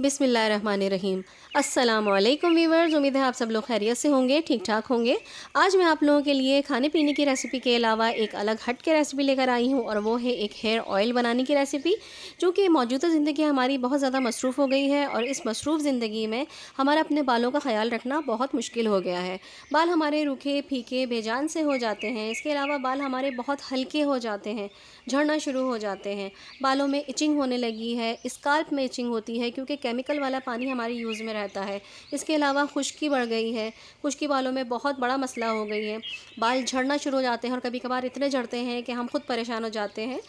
बिस्मिल्लाहिर्रहमानिर्रहीम। अस्सलामुअलैकुम व्यूअर्स, उम्मीद है आप सब लोग खैरियत से होंगे, ठीक ठाक होंगे। आज मैं आप लोगों के लिए खाने पीने की रेसिपी के अलावा एक अलग हट के रेसिपी लेकर आई हूँ और वो है एक हेयर ऑयल बनाने की रेसिपी, जो कि मौजूदा ज़िंदगी हमारी बहुत ज़्यादा मसरूफ़ हो गई है और इस मसरूफ़ ज़िंदगी में हमारा अपने बालों का ख्याल रखना बहुत मुश्किल हो गया है। बाल हमारे रूखे फीके बेजान से हो जाते हैं। इसके अलावा बाल हमारे बहुत हल्के हो जाते हैं, झड़ना शुरू हो जाते हैं, बालों में इचिंग होने लगी है, स्काल्प में इचिंग होती है क्योंकि केमिकल वाला पानी हमारे यूज़ में रहता है। इसके अलावा खुश्की बढ़ गई है, खुश्की बालों में बहुत बड़ा मसला हो गई है। बाल झड़ना शुरू हो जाते हैं और कभी कभार इतने झड़ते हैं कि हम खुद परेशान हो जाते हैं।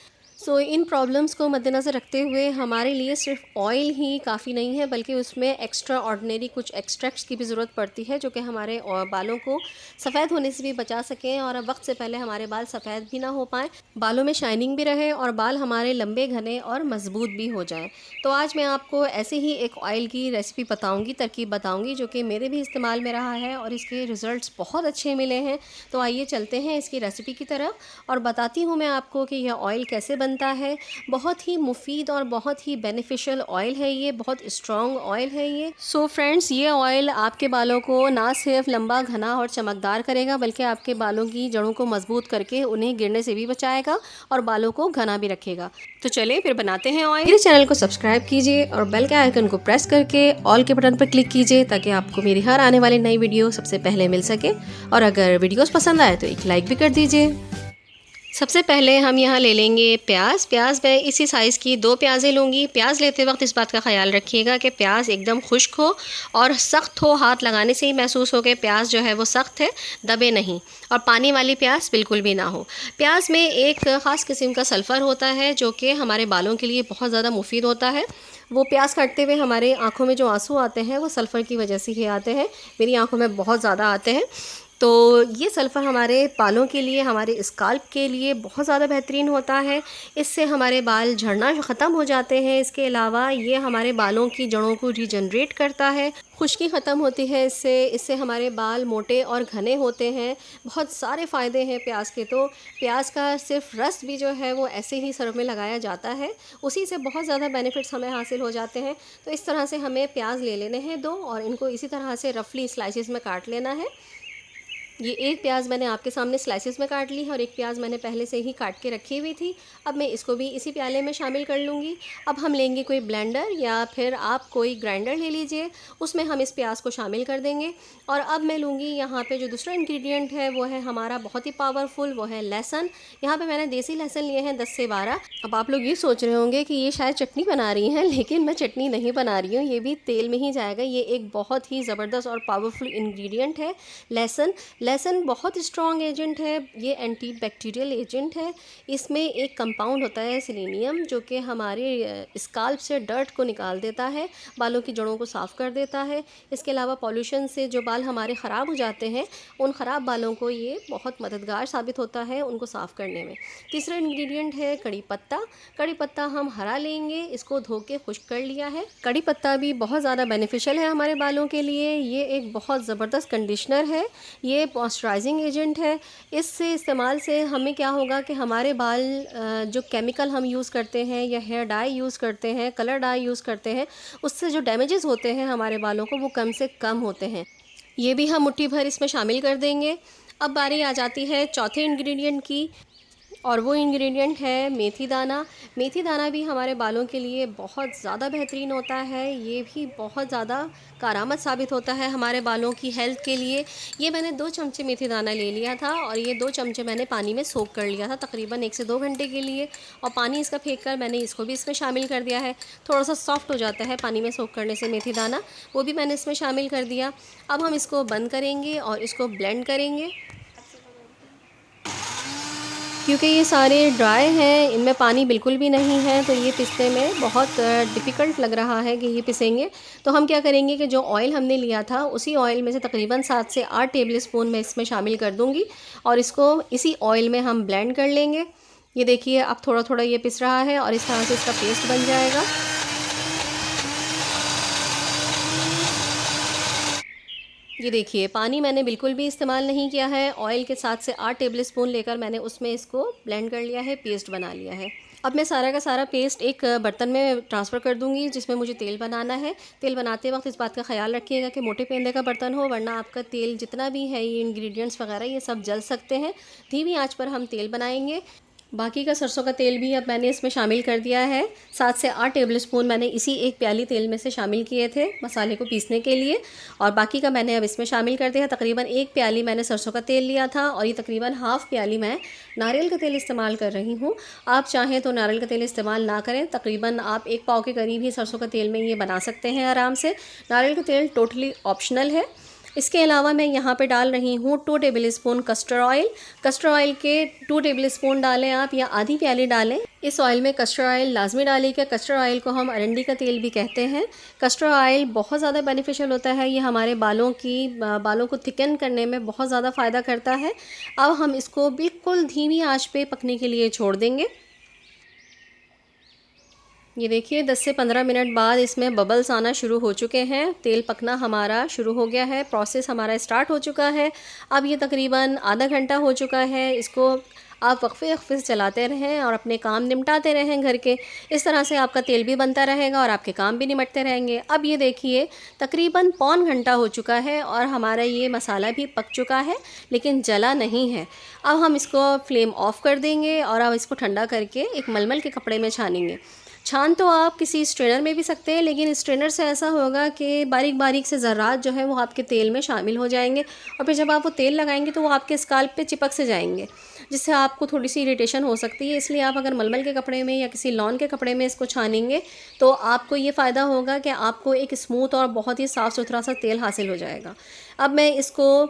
इन प्रॉब्लम्स को मद्देनज़र रखते हुए हमारे लिए सिर्फ ऑयल ही काफ़ी नहीं है, बल्कि उसमें एक्स्ट्रा ऑर्डिनरी कुछ एक्सट्रैक्ट्स की भी ज़रूरत पड़ती है, जो कि हमारे बालों को सफ़ेद होने से भी बचा सकें और वक्त से पहले हमारे बाल सफ़ेद भी ना हो पाएँ, बालों में शाइनिंग भी रहे और बाल हमारे लंबे घने और मज़बूत भी हो जाएँ। तो आज मैं आपको ऐसे ही एक ऑयल की रेसिपी बताऊँगी, तरकीब बताऊँगी, जो कि मेरे भी इस्तेमाल में रहा है और इसके रिज़ल्ट्स बहुत अच्छे मिले हैं। तो आइए चलते हैं इसकी रेसिपी की तरफ और बताती हूँ मैं आपको कि यह ऑयल कैसे बनता है। बहुत ही मुफीद और बहुत ही बेनिफिशियल ऑयल है ये, बहुत स्ट्रॉन्ग ऑयल है ये। फ्रेंड्स, ये ऑयल आपके बालों को ना सिर्फ लंबा घना और चमकदार करेगा, बल्कि आपके बालों की जड़ों को मजबूत करके उन्हें गिरने से भी बचाएगा और बालों को घना भी रखेगा। तो चलिए फिर बनाते हैं ऑयल। मेरे चैनल को सब्सक्राइब कीजिए और बेल के आइकन को प्रेस करके ऑल के बटन पर क्लिक कीजिए, ताकि आपको मेरी हर आने वाली नई वीडियो सबसे पहले मिल सके। और अगर वीडियोस पसंद आए तो एक लाइक भी कर दीजिए। सबसे पहले हम यहाँ ले लेंगे प्याज मैं इसी साइज़ की 2 प्याज़ें लूँगी। प्याज लेते वक्त इस बात का ख्याल रखिएगा कि प्याज एकदम खुश्क हो और सख्त हो, हाथ लगाने से ही महसूस हो कि प्याज जो है वो सख्त है, दबे नहीं, और पानी वाली प्याज बिल्कुल भी ना हो। प्याज में एक ख़ास किस्म का सल्फ़र होता है जो कि हमारे बालों के लिए बहुत ज़्यादा मुफीद होता है। वो प्याज काटते हुए हमारे आँखों में जो आंसू आते हैं वो सल्फ़र की वजह से ही आते हैं। मेरी आँखों में बहुत ज़्यादा आते हैं। तो ये सल्फ़र हमारे बालों के लिए, हमारे स्काल्प के लिए बहुत ज़्यादा बेहतरीन होता है। इससे हमारे बाल झड़ना ख़त्म हो जाते हैं। इसके अलावा ये हमारे बालों की जड़ों को रीजनरेट करता है, खुश्की ख़त्म होती है इससे हमारे बाल मोटे और घने होते हैं। बहुत सारे फ़ायदे हैं प्याज के। तो प्याज का सिर्फ रस भी जो है वो ऐसे ही सर में लगाया जाता है, उसी से बहुत ज़्यादा बेनिफिट्स हमें हासिल हो जाते हैं। तो इस तरह से हमें प्याज ले लेने हैं 2 और इनको इसी तरह से रफली स्लाइसेस में काट लेना है। ये एक प्याज मैंने आपके सामने स्लाइसेस में काट ली है और एक प्याज मैंने पहले से ही काट के रखी हुई थी। अब मैं इसको भी इसी प्याले में शामिल कर लूँगी। अब हम लेंगे कोई ब्लेंडर या फिर आप कोई ग्राइंडर ले लीजिए, उसमें हम इस प्याज को शामिल कर देंगे। और अब मैं लूँगी यहाँ पे जो दूसरा इंग्रेडिएंट है वो है हमारा बहुत ही पावरफुल, वो है लहसुन। यहाँ पे मैंने देसी लहसुन लिए हैं 10 से 12। अब आप लोग ये सोच रहे होंगे कि ये शायद चटनी बना रही हैं, लेकिन मैं चटनी नहीं बना रही हूँ, ये भी तेल में ही जाएगा। ये एक बहुत ही ज़बरदस्त और पावरफुल इंग्रेडिएंट है लहसुन। लहसुन बहुत स्ट्रॉन्ग एजेंट है, ये एंटी बैक्टीरियल एजेंट है। इसमें एक कंपाउंड होता है सिलेनियम, जो कि हमारे स्काल्प से डर्ट को निकाल देता है, बालों की जड़ों को साफ़ कर देता है। इसके अलावा पॉल्यूशन से जो बाल हमारे ख़राब हो जाते हैं, उन ख़राब बालों को ये बहुत मददगार साबित होता है उनको साफ़ करने में। तीसरा इंग्रेडिएंट है कड़ी पत्ता। कड़ी पत्ता हम हरा लेंगे, इसको धो के खुश्क कर लिया है। कड़ी पत्ता भी बहुत ज़्यादा बेनिफिशियल है हमारे बालों के लिए। ये एक बहुत ज़बरदस्त कंडीशनर है, ये मॉइस्चराइजिंग एजेंट है। इससे इस्तेमाल से हमें क्या होगा कि हमारे बाल जो केमिकल हम यूज़ करते हैं या हेयर डाई यूज़ करते हैं, कलर डाई यूज़ करते हैं, उससे जो डैमेजेस होते हैं हमारे बालों को वो कम से कम होते हैं। ये भी हम मुट्ठी भर इसमें शामिल कर देंगे। अब बारी आ जाती है चौथे इंग्रेडिएंट की, और वो इंग्रेडिएंट है मेथी दाना। मेथी दाना भी हमारे बालों के लिए बहुत ज़्यादा बेहतरीन होता है। ये भी बहुत ज़्यादा कारआमद साबित होता है हमारे बालों की हेल्थ के लिए। ये मैंने 2 चमचे मेथी दाना ले लिया था और ये 2 चमचे मैंने पानी में सोक कर लिया था तकरीबन 1 से 2 घंटे के लिए, और पानी इसका फेंक कर मैंने इसको भी इसमें शामिल कर दिया है। थोड़ा सा सॉफ्ट हो जाता है पानी में सोक करने से मेथी दाना, वो भी मैंने इसमें शामिल कर दिया। अब हम इसको बंद करेंगे और इसको ब्लेंड करेंगे। क्योंकि ये सारे ड्राई हैं, इनमें पानी बिल्कुल भी नहीं है, तो ये पिसने में बहुत डिफ़िकल्ट लग रहा है कि ये पिसेंगे। तो हम क्या करेंगे कि जो ऑयल हमने लिया था उसी ऑयल में से तकरीबन 7 से 8 टेबल स्पून मैं इसमें शामिल कर दूँगी और इसको इसी ऑयल में हम ब्लेंड कर लेंगे। ये देखिए अब थोड़ा थोड़ा ये पिस रहा है और इस तरह से इसका पेस्ट बन जाएगा। ये देखिए पानी मैंने बिल्कुल भी इस्तेमाल नहीं किया है। ऑयल के 7 से 8 टेबल स्पून लेकर मैंने उसमें इसको ब्लेंड कर लिया है, पेस्ट बना लिया है। अब मैं सारा का सारा पेस्ट एक बर्तन में ट्रांसफ़र कर दूंगी जिसमें मुझे तेल बनाना है। तेल बनाते वक्त इस बात का ख्याल रखिएगा कि मोटे पेंदे का बर्तन हो, वरना आपका तेल जितना भी है, ये इंग्रेडिएंट्स वगैरह ये सब जल सकते हैं। धीमी आंच पर हम तेल बनाएंगे। बाकी का सरसों का तेल भी अब मैंने इसमें शामिल कर दिया है। 7 से 8 टेबल स्पून मैंने इसी एक प्याली तेल में से शामिल किए थे मसाले को पीसने के लिए, और बाकी का मैंने अब इसमें शामिल कर दिया। तकरीबन 1 प्याली मैंने सरसों का तेल लिया था और ये तकरीबन हाफ़ प्याली मैं नारियल का तेल इस्तेमाल कर रही हूँ। आप चाहें तो नारियल का तेल इस्तेमाल ना करें, तकरीबन आप 1 पाव के करीब ही सरसों का तेल में ये बना सकते हैं आराम से। नारियल का तेल टोटली ऑप्शनल है। इसके अलावा मैं यहाँ पे डाल रही हूँ 2 table spoon custard oil. Custard oil के 2 टेबल स्पून डालें आप, या आधी प्याली डालें। इस ऑयल में कस्टर्ड ऑयल लाजमी डालिएगा। कस्टर्ड ऑयल को हम अरंडी का तेल भी कहते हैं। कस्टर्ड ऑयल बहुत ज़्यादा बेनिफिशियल होता है। ये हमारे बालों को थिकन करने में बहुत ज़्यादा फ़ायदा करता है। अब हम इसको बिल्कुल धीमी आंच पे पकने के लिए छोड़ देंगे। ये देखिए 10 से 15 मिनट बाद इसमें बबल्स आना शुरू हो चुके हैं। तेल पकना हमारा शुरू हो गया है, प्रोसेस हमारा स्टार्ट हो चुका है। अब ये तकरीबन आधा घंटा हो चुका है। इसको आप वक्फे से चलाते रहें और अपने काम निपटाते रहें घर के। इस तरह से आपका तेल भी बनता रहेगा और आपके काम भी निपटते रहेंगे। अब ये देखिए तकरीबन पौन घंटा हो चुका है और हमारा ये मसाला भी पक चुका है, लेकिन जला नहीं है। अब हम इसको फ्लेम ऑफ़ कर देंगे और अब इसको ठंडा करके एक मलमल के कपड़े में छानेंगे। छान तो आप किसी स्ट्रेनर में भी सकते हैं, लेकिन स्ट्रेनर से ऐसा होगा कि बारीक बारीक से ज़र्रात जो है वो आपके तेल में शामिल हो जाएंगे, और फिर जब आप वो तेल लगाएंगे तो वो आपके स्काल्प पे चिपक से जाएंगे, जिससे आपको थोड़ी सी इरिटेशन हो सकती है। इसलिए आप अगर मलमल के कपड़े में या किसी लॉन के कपड़े में इसको छानेंगे तो आपको ये फ़ायदा होगा कि आपको एक स्मूथ और बहुत ही साफ़ सुथरा सा तेल हासिल हो जाएगा। अब मैं इसको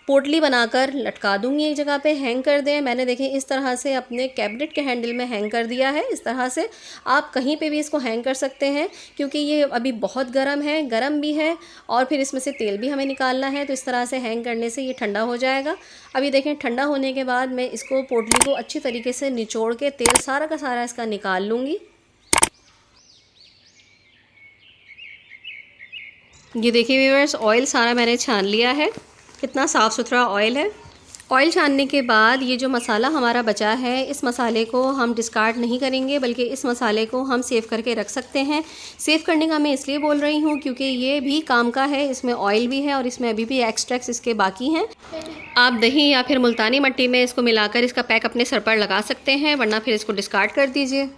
पोटली बनाकर लटका दूंगी एक जगह पे, हैंग कर दें। मैंने देखें इस तरह से अपने कैबिनेट के हैंडल में हैंग कर दिया है। इस तरह से आप कहीं पे भी इसको हैंग कर सकते हैं, क्योंकि ये अभी बहुत गर्म है, गर्म भी है और फिर इसमें से तेल भी हमें निकालना है। तो इस तरह से हैंग करने से ये ठंडा हो जाएगा। अभी देखें ठंडा होने के बाद मैं इसको पोटली को अच्छी तरीके से निचोड़ के तेल सारा का सारा इसका निकाल लूँगी। ये देखिए व्यूअर्स, ऑयल सारा मैंने छान लिया है। कितना साफ़ सुथरा ऑयल है। ऑयल छानने के बाद ये जो मसाला हमारा बचा है, इस मसाले को हम डिस्कार्ड नहीं करेंगे, बल्कि इस मसाले को हम सेव करके रख सकते हैं। सेव करने का मैं इसलिए बोल रही हूँ क्योंकि ये भी काम का है। इसमें ऑयल भी है और इसमें अभी भी एक्सट्रैक्ट्स इसके बाकी हैं। आप दही या फिर मुल्तानी मिट्टी में इसको मिलाकर इसका पैक अपने सर पर लगा सकते हैं, वरना फिर इसको डिस्कार्ड कर दीजिए।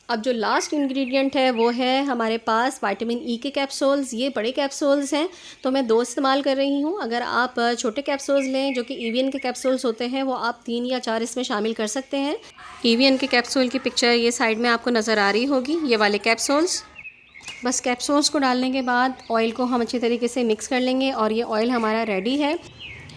अब जो लास्ट इंग्रेडिएंट है वो है हमारे पास विटामिन ई के कैप्सूल्स। ये बड़े कैप्सूल्स हैं तो मैं 2 इस्तेमाल कर रही हूँ। अगर आप छोटे कैप्सूल्स लें जो कि एवियन के कैप्सूल्स होते हैं, वो आप 3 या 4 इसमें शामिल कर सकते हैं। एवियन के कैप्सूल की पिक्चर ये साइड में आपको नज़र आ रही होगी, ये वाले कैप्सूल्स। बस कैप्सूल्स को डालने के बाद ऑयल को हम अच्छी तरीके से मिक्स कर लेंगे और ये ऑयल हमारा रेडी है।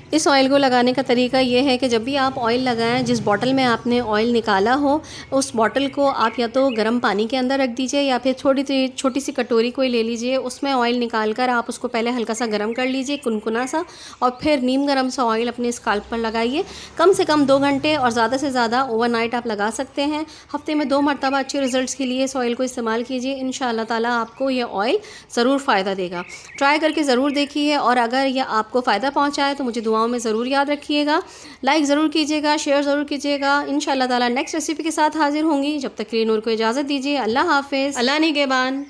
इस ऑयल को लगाने का तरीका ये है कि जब भी आप ऑयल लगाएं, जिस बॉटल में आपने ऑयल निकाला हो उस बॉटल को आप या तो गर्म पानी के अंदर रख दीजिए या फिर छोटी सी कटोरी कोई ले लीजिए। उसमें ऑयल निकाल कर आप उसको पहले हल्का सा गर्म कर लीजिए, कुनकुना सा, और फिर नीम गर्म सा ऑयल अपने स्काल्प पर लगाइए। कम से कम 2 घंटे और ज़्यादा से ज़्यादा ओवरनाइट आप लगा सकते हैं। हफ्ते में 2 मरतबा अच्छे रिजल्ट्स के लिए इस ऑयल को इस्तेमाल कीजिए। इंशाअल्लाह ताला आपको ये ऑयल ज़रूर फ़ायदा देगा। ट्राई करके ज़रूर देखिए, और अगर यह आपको फ़ायदा पहुँचाए तो मुझे दुआओं में ज़रूर याद रखिएगा। लाइक ज़रूर कीजिएगा, शेयर ज़रूर कीजिएगा। इंशाअल्लाह ताला नेक्स्ट रेसिपी के साथ हाजिर होंगी। जब तक के लिए नूर को इजाज़त दीजिए। अल्लाह हाफ़िज़। अल्लाह निगहबान।